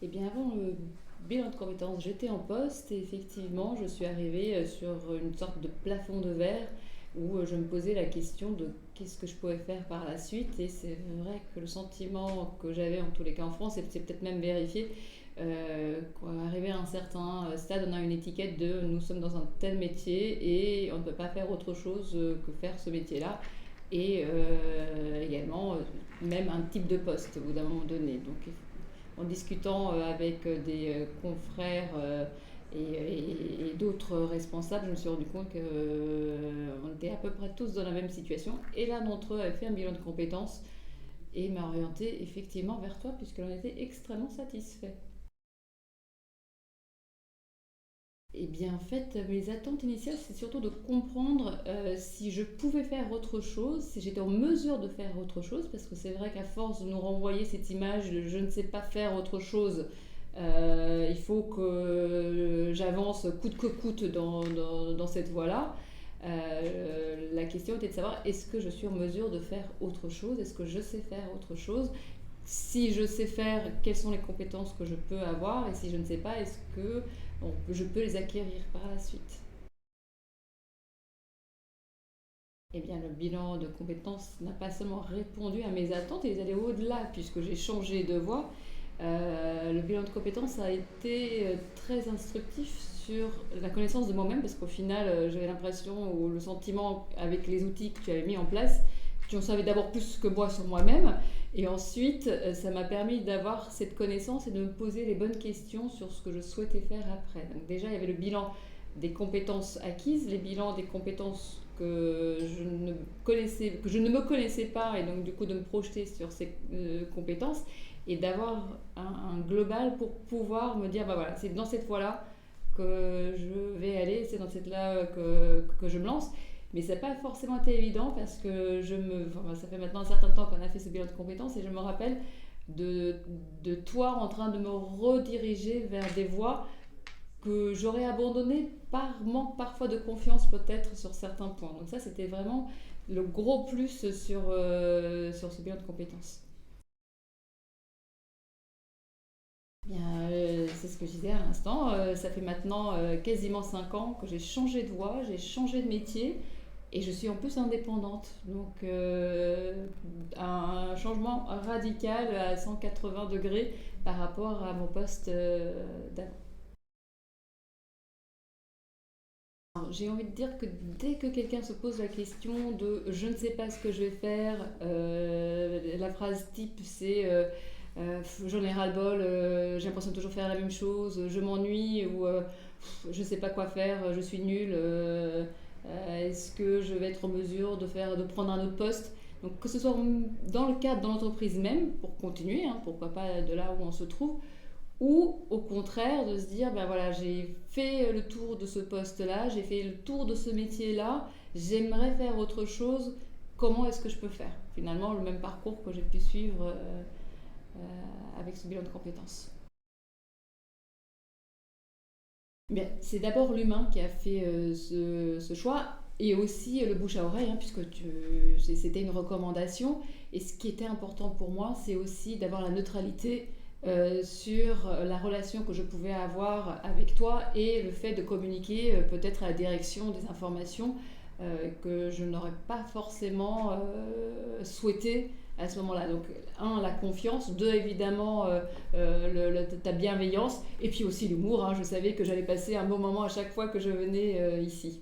Eh bien, avant le bilan de compétences, j'étais en poste et effectivement, je suis arrivée sur une sorte de plafond de verre où je me posais la question de qu'est-ce que je pouvais faire par la suite. Et c'est vrai que le sentiment que j'avais, en tous les cas en France, et c'est peut-être même vérifié, qu'arrivé à un certain stade, on a une étiquette de nous sommes dans un tel métier et on ne peut pas faire autre chose que faire ce métier-là. Et également, même un type de poste au bout d'un moment donné. Donc, en discutant avec des confrères et d'autres responsables, je me suis rendu compte qu'on était à peu près tous dans la même situation. Et l'un d'entre eux avait fait un bilan de compétences et m'a orienté effectivement vers toi puisque l'on était extrêmement satisfait. Eh bien, en fait, mes attentes initiales, c'est surtout de comprendre si je pouvais faire autre chose, si j'étais en mesure de faire autre chose, parce que c'est vrai qu'à force de nous renvoyer cette image de je ne sais pas faire autre chose, il faut que j'avance coûte que coûte dans cette voie-là. La question était de savoir est-ce que je suis en mesure de faire autre chose, est-ce que je sais faire autre chose, si je sais faire, quelles sont les compétences que je peux avoir, et si je ne sais pas, est-ce que je peux les acquérir par la suite. Eh bien, le bilan de compétences n'a pas seulement répondu à mes attentes, il est allé au-delà puisque j'ai changé de voie. Le bilan de compétences a été très instructif sur la connaissance de moi-même parce qu'au final, j'avais l'impression ou le sentiment avec les outils que tu avais mis en place, tu en savais d'abord plus que moi sur moi-même. Et ensuite, ça m'a permis d'avoir cette connaissance et de me poser les bonnes questions sur ce que je souhaitais faire après. Donc déjà, il y avait le bilan des compétences acquises, les bilans des compétences que je ne me connaissais pas, et donc du coup de me projeter sur ces compétences et d'avoir un global pour pouvoir me dire bah voilà, c'est dans cette voie-là que je vais aller, c'est dans cette là que je me lance. Mais ça n'a pas forcément été évident parce que enfin, ça fait maintenant un certain temps qu'on a fait ce bilan de compétences et je me rappelle de, de toi en train de me rediriger vers des voies que j'aurais abandonné par manque parfois de confiance peut-être sur certains points. Donc ça, c'était vraiment le gros plus sur ce bilan de compétences. Bien, c'est ce que je disais à l'instant. Ça fait maintenant quasiment 5 ans que j'ai changé de voie, j'ai changé de métier et je suis en plus indépendante. Donc un changement radical à 180 degrés par rapport à mon poste d'avant. J'ai envie de dire que dès que quelqu'un se pose la question de je ne sais pas ce que je vais faire, la phrase type c'est j'en ai ras-le-bol, j'ai l'impression de toujours faire la même chose, je m'ennuie ou je ne sais pas quoi faire, je suis nulle, est-ce que je vais être en mesure de prendre un autre poste. Donc que ce soit dans le cadre de l'entreprise même, pour continuer, hein, pourquoi pas de là où on se trouve, ou au contraire de se dire ben voilà, j'ai fait le tour de ce poste là, j'ai fait le tour de ce métier là, j'aimerais faire autre chose, comment est-ce que je peux faire finalement le même parcours que j'ai pu suivre avec ce bilan de compétences. Bien, c'est d'abord l'humain qui a fait ce choix et aussi le bouche à oreille, hein, puisque c'était une recommandation. Et ce qui était important pour moi, c'est aussi d'avoir la neutralité sur la relation que je pouvais avoir avec toi et le fait de communiquer peut-être à la direction des informations que je n'aurais pas forcément souhaité à ce moment-là. Donc, un, la confiance, deux, évidemment, ta bienveillance, et puis aussi l'humour, hein. Je savais que j'allais passer un bon moment à chaque fois que je venais ici.